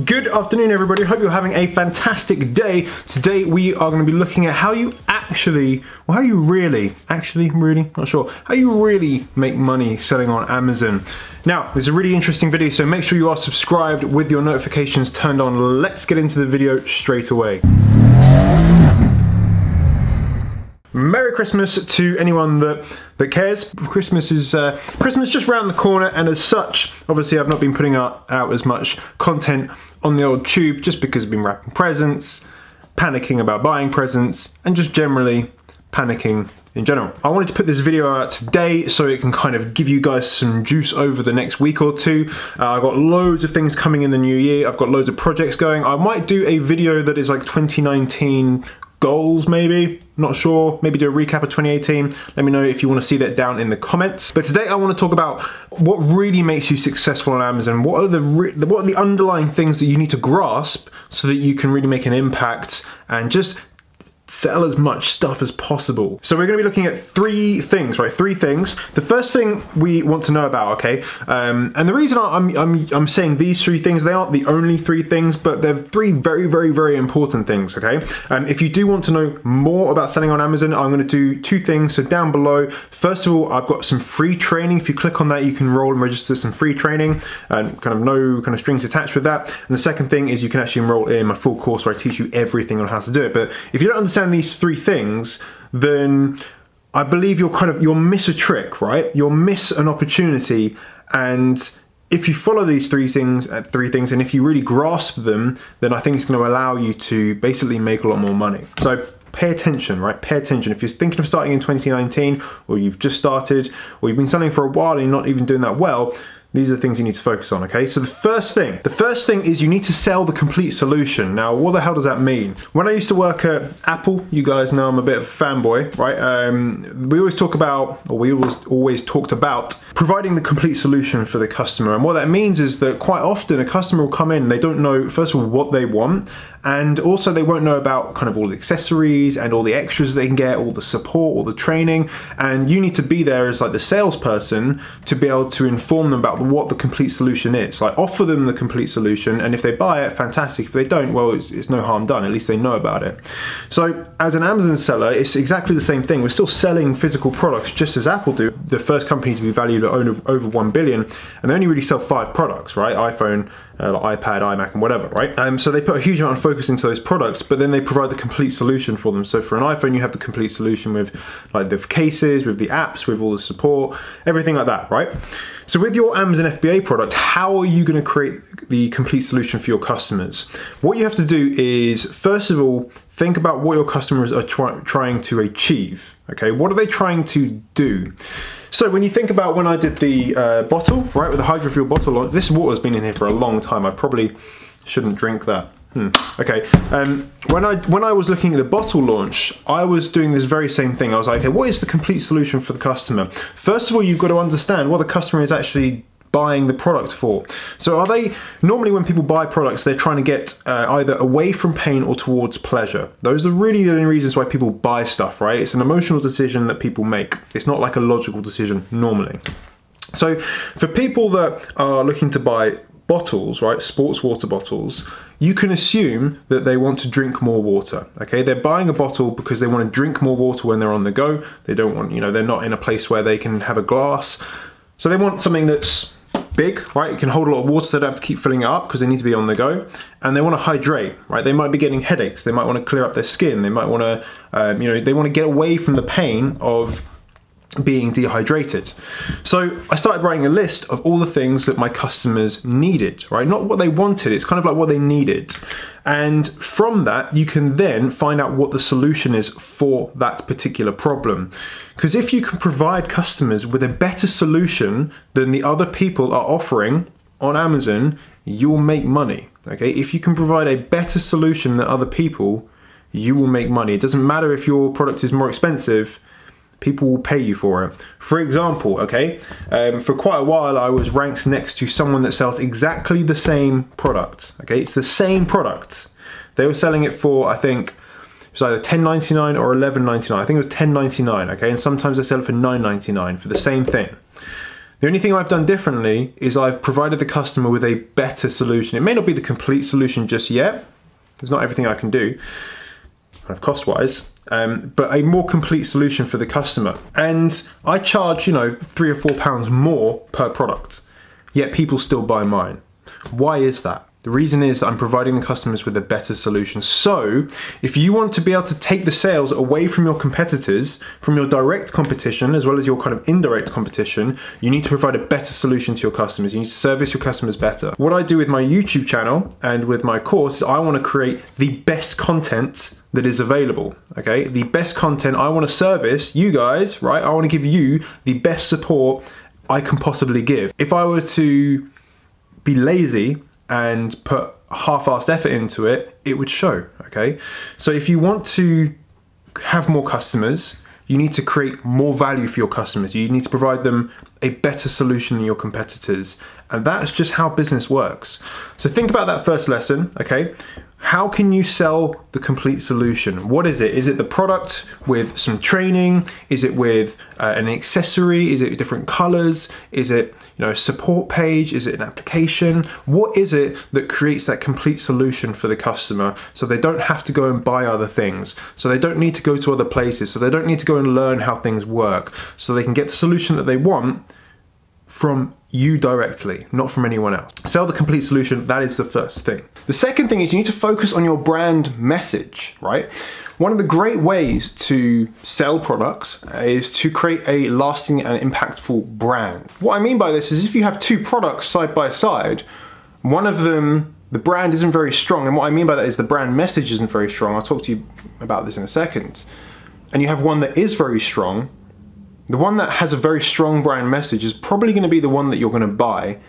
Good afternoon everybody, hope you're having a fantastic day. Today we are going to be looking at how you really make money selling on Amazon. Now, this is a really interesting video, so make sure you are subscribed with your notifications turned on. Let's get into the video straight away. Merry Christmas to anyone that cares. Christmas is just round the corner, and as such, obviously I've not been putting out as much content on the old tube just because I've been wrapping presents, panicking about buying presents, and just generally panicking in general. I wanted to put this video out today so it can kind of give you guys some juice over the next week or two. I've got loads of things coming in the new year. I've got loads of projects going. I might do a video that is like 2019 goals, maybe, not sure, maybe do a recap of 2018. Let me know if you want to see that down in the comments. But today I want to talk about what really makes you successful on Amazon. What are the underlying things that you need to grasp so that you can really make an impact and just sell as much stuff as possible. So we're going to be looking at three things, right? Three things. The first thing we want to know about, okay, and the reason I'm saying these three things, they aren't the only three things, but they're three very important things, okay? If you do want to know more about selling on Amazon, I'm going to do two things. So down below, first of all, I've got some free training. If you click on that, you can enroll and register some free training, and kind of no kind of strings attached with that. And the second thing is you can actually enroll in my full course where I teach you everything on how to do it. But if you don't understand these three things, then I believe you'll miss a trick, right? You'll miss an opportunity. And if you follow these three things, and if you really grasp them, then I think it's going to allow you to basically make a lot more money. So pay attention, right? Pay attention. If you're thinking of starting in 2019, or you've just started, or you've been selling for a while and you're not even doing that well, these are the things you need to focus on, okay? So the first thing is you need to sell the complete solution. Now, what the hell does that mean? When I used to work at Apple, you guys know I'm a bit of a fanboy, right? We always talked about providing the complete solution for the customer. And what that means is that quite often a customer will come in, they don't know, first of all, what they want, and also they won't know about kind of all the accessories and all the extras they can get, all the support, all the training, and you need to be there as like the salesperson to be able to inform them about what the complete solution is. Like, offer them the complete solution, and if they buy it, fantastic. If they don't, well, it's no harm done. At least they know about it. So as an Amazon seller, it's exactly the same thing. We're still selling physical products just as Apple do. The first company to be valued at over 1 billion, and they only really sell 5 products, right? iPhone, iPad, iMac, and whatever, right? So they put a huge amount of focus into those products, but then they provide the complete solution for them. So for an iPhone, you have the complete solution with like the cases, with the apps, with all the support, everything like that, right? So with your Amazon FBA product, how are you going to create the complete solution for your customers? What you have to do is, first of all, think about what your customers are trying to achieve, okay? What are they trying to do? So when you think about when I did the bottle, right, with the hydrofuel bottle, this water's been in here for a long time. I probably shouldn't drink that. Okay, when I was looking at the bottle launch, I was doing this very same thing. I was like, okay, what is the complete solution for the customer? First of all, you've got to understand what the customer is actually buying the product for. So are they, normally when people buy products, they're trying to get either away from pain or towards pleasure. Those are really the only reasons why people buy stuff, right? It's an emotional decision that people make. It's not like a logical decision normally. So for people that are looking to buy bottles, right, sports water bottles, you can assume that they want to drink more water, okay? They're buying a bottle because they want to drink more water when they're on the go. They don't want, they're not in a place where they can have a glass. So they want something that's big, right? It can hold a lot of water, so they don't have to keep filling it up because they need to be on the go. And they want to hydrate, right? They might be getting headaches. They might want to clear up their skin. They might want to, they want to get away from the pain of being dehydrated. So I started writing a list of all the things that my customers needed, right? Not what they wanted, it's kind of like what they needed. And from that, you can then find out what the solution is for that particular problem. Because if you can provide customers with a better solution than the other people are offering on Amazon, you'll make money, okay? If you can provide a better solution than other people, you will make money. It doesn't matter if your product is more expensive, people will pay you for it. For example, okay, for quite a while I was ranked next to someone that sells exactly the same product, okay? It's the same product. They were selling it for, I think, it was either $10.99 or $11.99. I think it was $10.99, okay? And sometimes they sell it for $9.99 for the same thing. The only thing I've done differently is I've provided the customer with a better solution. It may not be the complete solution just yet. There's not everything I can do, kind of cost-wise, but a more complete solution for the customer. And I charge, you know, £3 or £4 more per product, yet people still buy mine. Why is that? The reason is that I'm providing the customers with a better solution. So if you want to be able to take the sales away from your competitors, from your direct competition, as well as your kind of indirect competition, you need to provide a better solution to your customers. You need to service your customers better. What I do with my YouTube channel and with my course is I want to create the best content that is available, okay? The best content. I want to service you guys, right? I want to give you the best support I can possibly give. If I were to be lazy and put half-assed effort into it, it would show, okay? So if you want to have more customers, you need to create more value for your customers. You need to provide them a better solution than your competitors. And that's just how business works. So think about that first lesson, okay? How can you sell the complete solution? What is it? Is it the product with some training? Is it with an accessory? Is it different colors? Is it, you know, a support page? Is it an application? What is it that creates that complete solution for the customer so they don't have to go and buy other things, so they don't need to go to other places, so they don't need to go and learn how things work, so they can get the solution that they want from you directly, not from anyone else. Sell the complete solution, that is the first thing. The second thing is you need to focus on your brand message, right? One of the great ways to sell products is to create a lasting and impactful brand. What I mean by this is if you have two products side by side, one of them, the brand isn't very strong, and what I mean by that is the brand message isn't very strong. I'll talk to you about this in a second. And you have one that is very strong. The one that has a very strong brand message is probably going to be the one that you're going to buy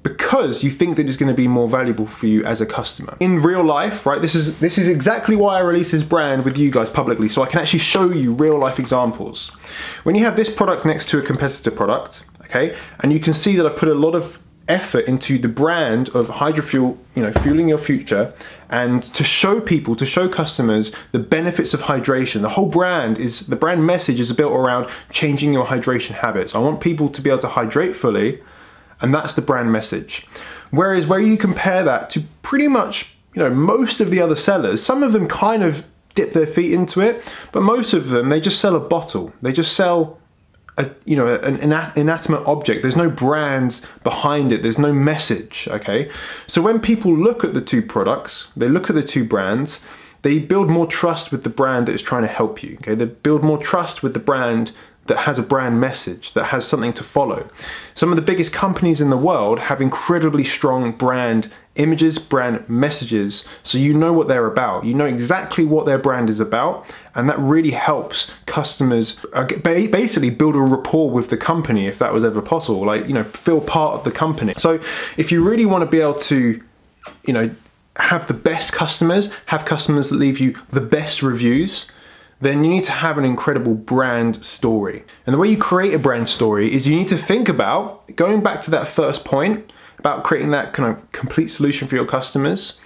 because you think that it's going to be more valuable for you as a customer. In real life, right, this is exactly why I release this brand with you guys publicly, so I can actually show you real life examples. When you have this product next to a competitor product, okay, and you can see that I put a lot of effort into the brand of Hydrofuel, you know, fueling your future, and to show people, to show customers the benefits of hydration. The whole brand is, the brand message is built around changing your hydration habits. I want people to be able to hydrate fully, and that's the brand message. Whereas where you compare that to pretty much, you know, most of the other sellers, some of them kind of dip their feet into it, but most of them, they just sell a bottle. They just sell an inanimate object. There's no brand behind it. There's no message, okay? So when people look at the two products, they look at the two brands, they build more trust with the brand that is trying to help you, okay? They build more trust with the brand that has a brand message, that has something to follow. Some of the biggest companies in the world have incredibly strong brand images, brand messages, so you know what they're about. You know exactly what their brand is about, and that really helps customers basically build a rapport with the company, if that was ever possible, like, you know, feel part of the company. So if you really want to be able to, you know, have the best customers, have customers that leave you the best reviews, then you need to have an incredible brand story. And the way you create a brand story is you need to think about, going back to that first point, about creating that kind of complete solution for your customers.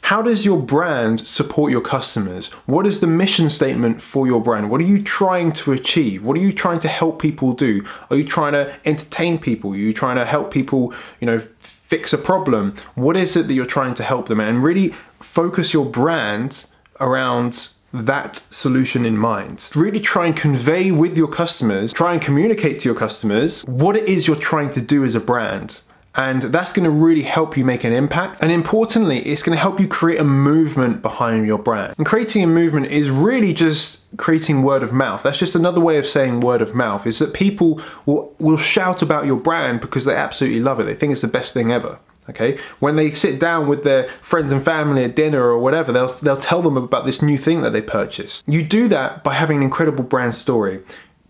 How does your brand support your customers? What is the mission statement for your brand? What are you trying to achieve? What are you trying to help people do? Are you trying to entertain people? Are you trying to help people, you know, fix a problem? What is it that you're trying to help them? And really focus your brand around that solution in mind. Really try and convey with your customers, try and communicate to your customers what it is you're trying to do as a brand. And that's going to really help you make an impact. And importantly, it's going to help you create a movement behind your brand. And creating a movement is really just creating word of mouth. That's just another way of saying word of mouth, is that people will shout about your brand because they absolutely love it. They think it's the best thing ever. Okay, when they sit down with their friends and family at dinner or whatever, they'll tell them about this new thing that they purchased. You do that by having an incredible brand story,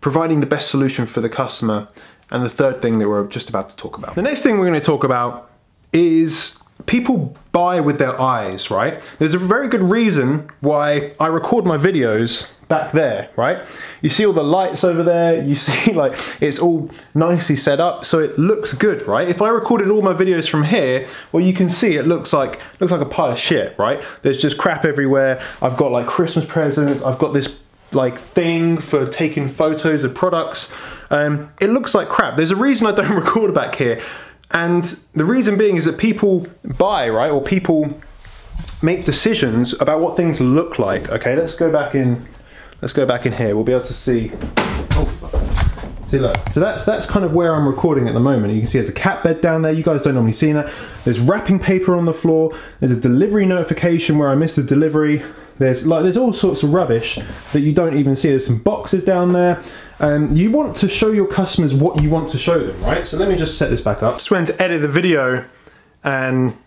providing the best solution for the customer, and the third thing that we're just about to talk about. The next thing we're going to talk about is people buy with their eyes, right? There's a very good reason why I record my videos back there, right? You see all the lights over there, you see like it's all nicely set up so it looks good, right? If I recorded all my videos from here, well, you can see it looks like a pile of shit, right? There's just crap everywhere. I've got like Christmas presents, I've got this like thing for taking photos of products. It looks like crap. There's a reason I don't record back here, and the reason being is that people buy, right, or people make decisions about what things look like. Okay, let's go back in. Let's go back in here. We'll be able to see. Oh fuck. See, look. So that's kind of where I'm recording at the moment. You can see there's a cat bed down there. You guys don't normally see that. There's wrapping paper on the floor. There's a delivery notification where I missed the delivery. There's all sorts of rubbish that you don't even see. There's some boxes down there. You want to show your customers what you want to show them, right? So let me just set this back up. Just went to edit the video and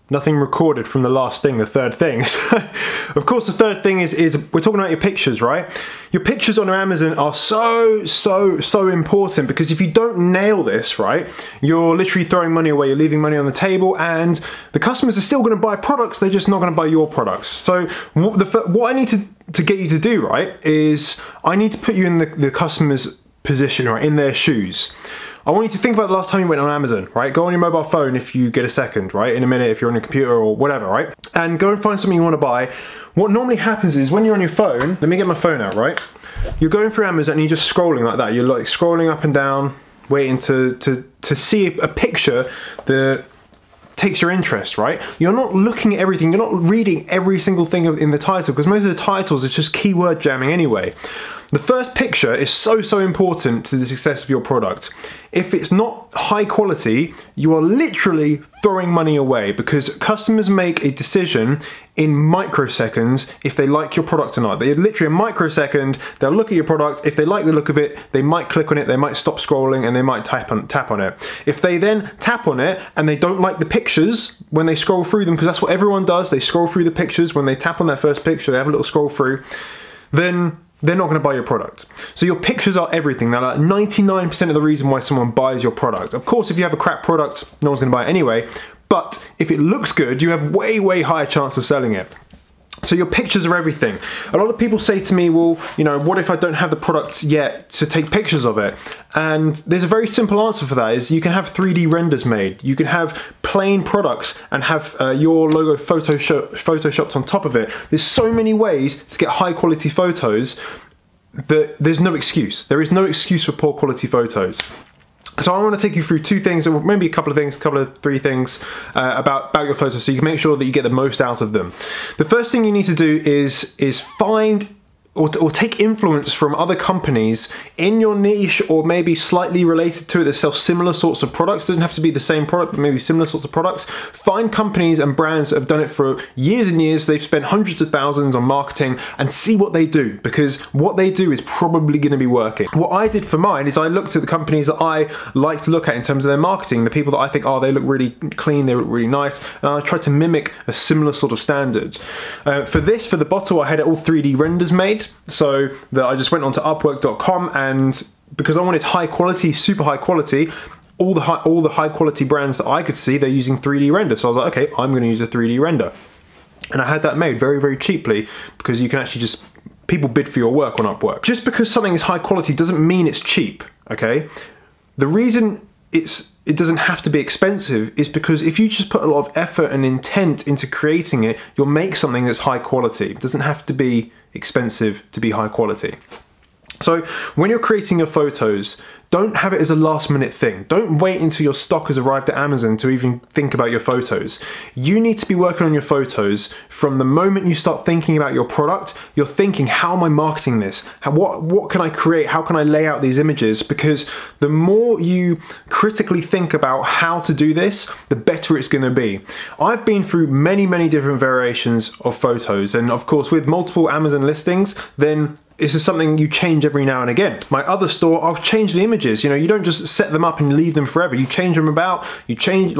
nothing recorded from the last thing, the third thing. So, of course, the third thing is we're talking about your pictures, right? Your pictures on Amazon are so important, because if you don't nail this, right, you're literally throwing money away, you're leaving money on the table, and the customers are still going to buy products, they're just not going to buy your products. So what I need to get you to do, right, is I need to put you in the customer's position, right, in their shoes. I want you to think about the last time you went on Amazon, right? Go on your mobile phone if you get a second, right? In a minute if you're on your computer or whatever, right? And go and find something you want to buy. What normally happens is when you're on your phone, let me get my phone out, right? You're going through Amazon and you're just scrolling like that. You're like scrolling up and down, waiting to see a picture that takes your interest, right? You're not looking at everything, you're not reading every single thing in the title, because most of the titles are just keyword jamming anyway. The first picture is so important to the success of your product. If it's not high quality, you are literally throwing money away, because customers make a decision in microseconds if they like your product or not. They literally, a microsecond, they'll look at your product. If they like the look of it, they might click on it, they might stop scrolling, and they might tap on it. If they then tap on it and they don't like the pictures when they scroll through them, because that's what everyone does, they scroll through the pictures. When they tap on that first picture, they have a little scroll through, then they're not going to buy your product. So your pictures are everything. They're like 99% of the reason why someone buys your product. Of course, if you have a crap product, no one's going to buy it anyway. But if it looks good, you have way higher chance of selling it. So your pictures are everything. A lot of people say to me, well, you know, what if I don't have the product yet to take pictures of it? And there's a very simple answer for that, is you can have 3D renders made. You can have plain products and have your logo photoshopped on top of it. There's so many ways to get high quality photos that there's no excuse. There is no excuse for poor quality photos. So I want to take you through two things, or maybe a couple of three things about your photos, so you can make sure that you get the most out of them. The first thing you need to do is find or take influence from other companies in your niche, or maybe slightly related to it, that sell similar sorts of products. It doesn't have to be the same product, but maybe similar sorts of products. Find companies and brands that have done it for years and years. They've spent hundreds of thousands on marketing, and see what they do, because what they do is probably going to be working. What I did for mine is I looked at the companies that I like to look at in terms of their marketing, the people that I think, oh, they look really clean, they look really nice, and I tried to mimic a similar sort of standard. For the bottle, I had it all 3D renders made. So that I just went onto Upwork.com, and because I wanted high quality, super high quality, all the high quality brands that I could see, they're using 3D render. So I was like, okay, I'm going to use a 3D render, and I had that made very cheaply, because you can actually just, people bid for your work on Upwork. Just because something is high quality doesn't mean it's cheap. Okay, the reason it doesn't have to be expensive is because if you just put a lot of effort and intent into creating it, you'll make something that's high quality. It doesn't have to be expensive to be high quality. So when you're creating your photos, don't have it as a last minute thing. Don't wait until your stock has arrived at Amazon to even think about your photos. You need to be working on your photos from the moment you start thinking about your product. You're thinking, how am I marketing this? What can I create? How can I lay out these images? Because the more you critically think about how to do this, the better it's going to be. I've been through many different variations of photos, and of course with multiple Amazon listings, then this is something you change every now and again. My other store, I'll change the images. You know, you don't just set them up and leave them forever. You change them about, you change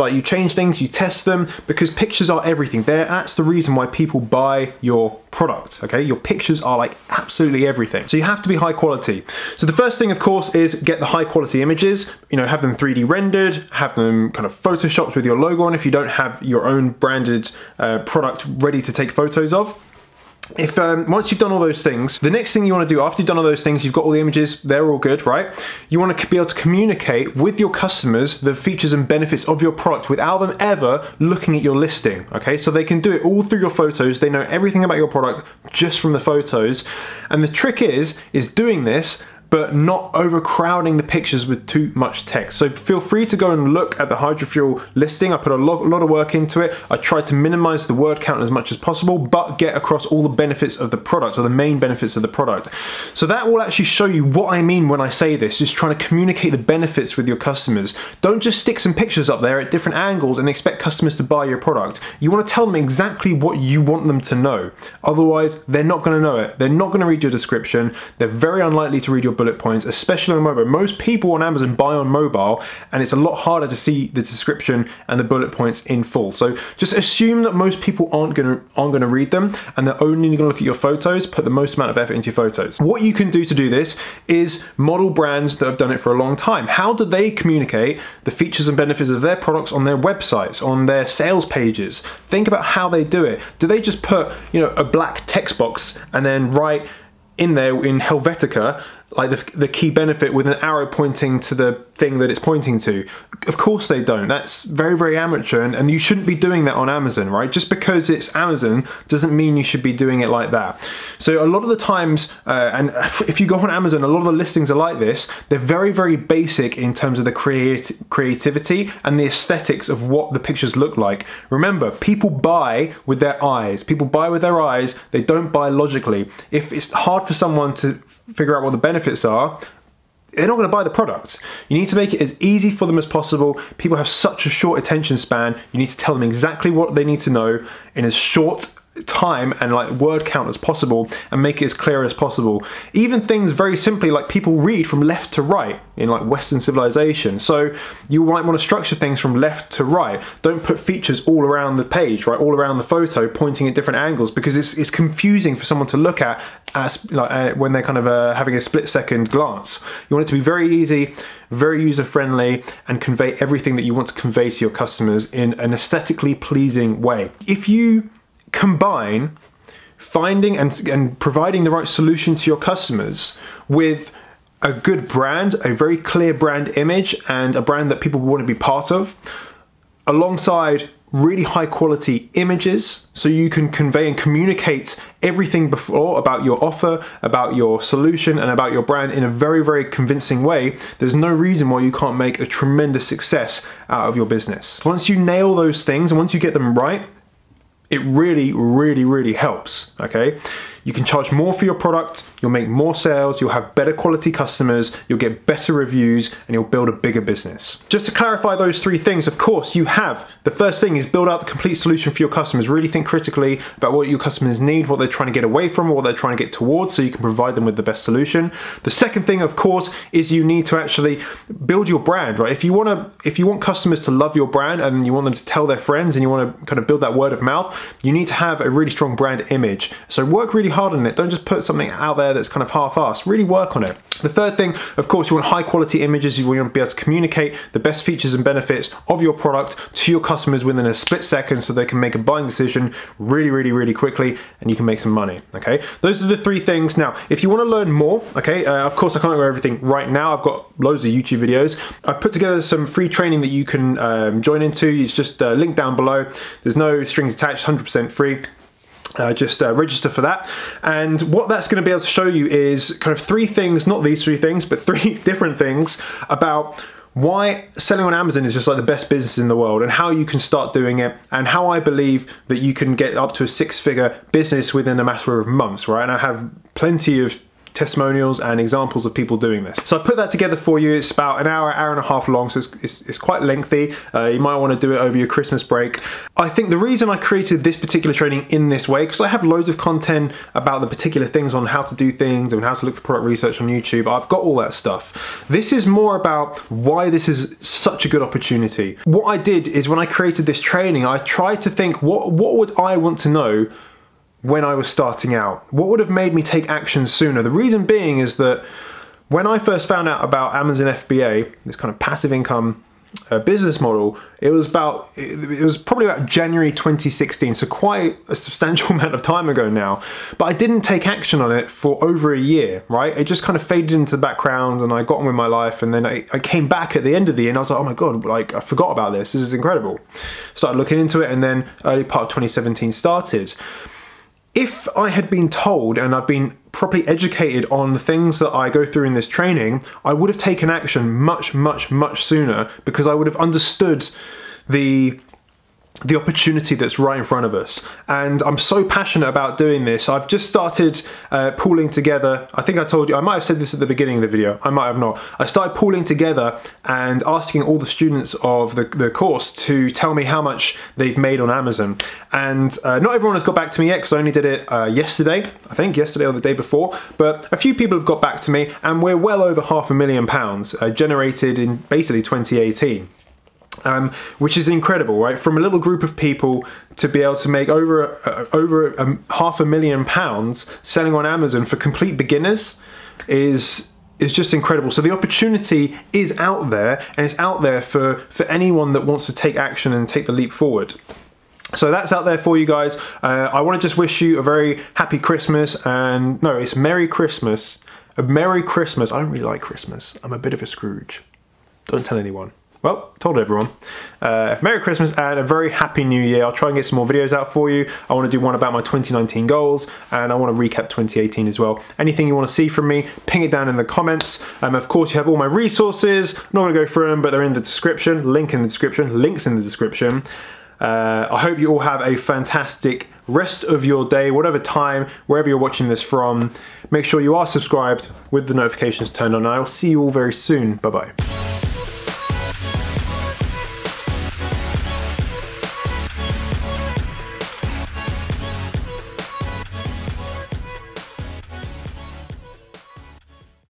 things, you test them, because pictures are everything. That's the reason why people buy your product, okay? Your pictures are like absolutely everything. So you have to be high quality. So the first thing, of course, is get the high quality images. You know, have them 3D rendered, have them kind of photoshopped with your logo on if you don't have your own branded product ready to take photos of. if once you've done all those things, the next thing you want to do after you've done all those things, you've got all the images, they're all good, right? You want to be able to communicate with your customers the features and benefits of your product without them ever looking at your listing, okay? So they can do it all through your photos. They know everything about your product just from the photos. And the trick is doing this but not overcrowding the pictures with too much text. So feel free to go and look at the Hydrofuel listing. I put a lot of work into it. I tried to minimize the word count as much as possible, but get across all the benefits of the product, or the main benefits of the product. So that will actually show you what I mean when I say this, just trying to communicate the benefits with your customers. Don't just stick some pictures up there at different angles and expect customers to buy your product. You want to tell them exactly what you want them to know. Otherwise, they're not going to know it. They're not going to read your description. They're very unlikely to read your bullet points, especially on mobile. Most people on Amazon buy on mobile, and it's a lot harder to see the description and the bullet points in full. So just assume that most people aren't gonna read them, and they're only gonna look at your photos. Put the most amount of effort into your photos. What you can do to do this is model brands that have done it for a long time. How do they communicate the features and benefits of their products on their websites, on their sales pages? Think about how they do it. Do they just put, you know, a black text box and then write in there in Helvetica like the key benefit with an arrow pointing to the thing that it's pointing to? Of course they don't. That's very, very amateur, and you shouldn't be doing that on Amazon, right? Just because it's Amazon doesn't mean you should be doing it like that. So a lot of the times, and if you go on Amazon, a lot of the listings are like this. They're very, very basic in terms of the creativity and the aesthetics of what the pictures look like. Remember, people buy with their eyes. People buy with their eyes. They don't buy logically. If it's hard for someone to figure out what the benefits are, they're not going to buy the product. You need to make it as easy for them as possible. People have such a short attention span. You need to tell them exactly what they need to know in as short time and like word count as possible, and make it as clear as possible. Even things very simply like people read from left to right in like Western civilization. So you might want to structure things from left to right. Don't put features all around the page, right, all around the photo, pointing at different angles, because it's confusing for someone to look at as when they're kind of having a split-second glance. You want it to be very easy, very user-friendly, and convey everything that you want to convey to your customers in an aesthetically pleasing way. If you combine finding and providing the right solution to your customers with a good brand, a very clear brand image, and a brand that people want to be part of, alongside really high quality images, so you can convey and communicate everything before about your offer, about your solution, and about your brand in a very, very convincing way, there's no reason why you can't make a tremendous success out of your business. Once you nail those things, and once you get them right, it really, really, really helps, okay? You can charge more for your product, you'll make more sales, you'll have better quality customers, you'll get better reviews, and you'll build a bigger business. Just to clarify those three things, of course, you have. The first thing is build out the complete solution for your customers. Really think critically about what your customers need, what they're trying to get away from, or what they're trying to get towards, so you can provide them with the best solution. The second thing, of course, is you need to actually build your brand, right? If you want customers to love your brand, and you want them to tell their friends, and you want to kind of build that word of mouth, you need to have a really strong brand image. So work really hard on it. Don't just put something out there that's kind of half-assed. Really work on it. The third thing, of course, you want high quality images. You want to be able to communicate the best features and benefits of your product to your customers within a split second, so they can make a buying decision really, really, really quickly, and you can make some money, okay? Those are the three things. Now, if you want to learn more, okay, of course, I can't go over everything right now. I've got loads of YouTube videos. I've put together some free training that you can join into. It's just linked down below. There's no strings attached, 100% free. Just register for that, and what that's going to be able to show you is kind of three things, not these three things, but three different things about why selling on Amazon is just like the best business in the world, and how you can start doing it, and how I believe that you can get up to a six-figure business within a matter of months, right? And I have plenty of testimonials and examples of people doing this. So I put that together for you. It's about an hour, hour and a half long, so it's quite lengthy. You might want to do it over your Christmas break. I think the reason I created this particular training in this way, because I have loads of content about the particular things on how to do things and how to look for product research on YouTube. I've got all that stuff. This is more about why this is such a good opportunity. What I did is, when I created this training, I tried to think, what would I want to know when I was starting out? What would have made me take action sooner? The reason being is that when I first found out about Amazon FBA, this kind of passive income business model, it was probably about January 2016, so quite a substantial amount of time ago now. But I didn't take action on it for over a year, right? It just kind of faded into the background, and I got on with my life, and then I came back at the end of the year and I was like, oh my god, like I forgot about this. This is incredible. Started looking into it, and then early part of 2017 started. If I had been told and I've been properly educated on the things that I go through in this training, I would have taken action much, much, much sooner, because I would have understood the opportunity that's right in front of us. And I'm so passionate about doing this. I've just started pooling together. I think I told you, I might have said this at the beginning of the video, I might have not. I started pooling together and asking all the students of the course to tell me how much they've made on Amazon. And not everyone has got back to me yet, because I only did it yesterday, I think yesterday or the day before, but a few people have got back to me, and we're well over £500,000 generated in basically 2018. Which is incredible, right? From a little group of people to be able to make over £500,000 selling on Amazon for complete beginners is just incredible. So the opportunity is out there, and it's out there for anyone that wants to take action and take the leap forward. So that's out there for you guys. I want to just wish you a very happy Christmas, and no, it's Merry Christmas. A Merry Christmas. I don't really like Christmas. I'm a bit of a Scrooge. Don't tell anyone. Well, told everyone. Merry Christmas and a very happy new year. I'll try and get some more videos out for you. I want to do one about my 2019 goals, and I want to recap 2018 as well. Anything you want to see from me, ping it down in the comments. Of course, you have all my resources. I'm not going to go through them, but they're in the description. Link in the description. Links in the description. I hope you all have a fantastic rest of your day, whatever time, wherever you're watching this from. Make sure you are subscribed with the notifications turned on. I will see you all very soon. Bye-bye.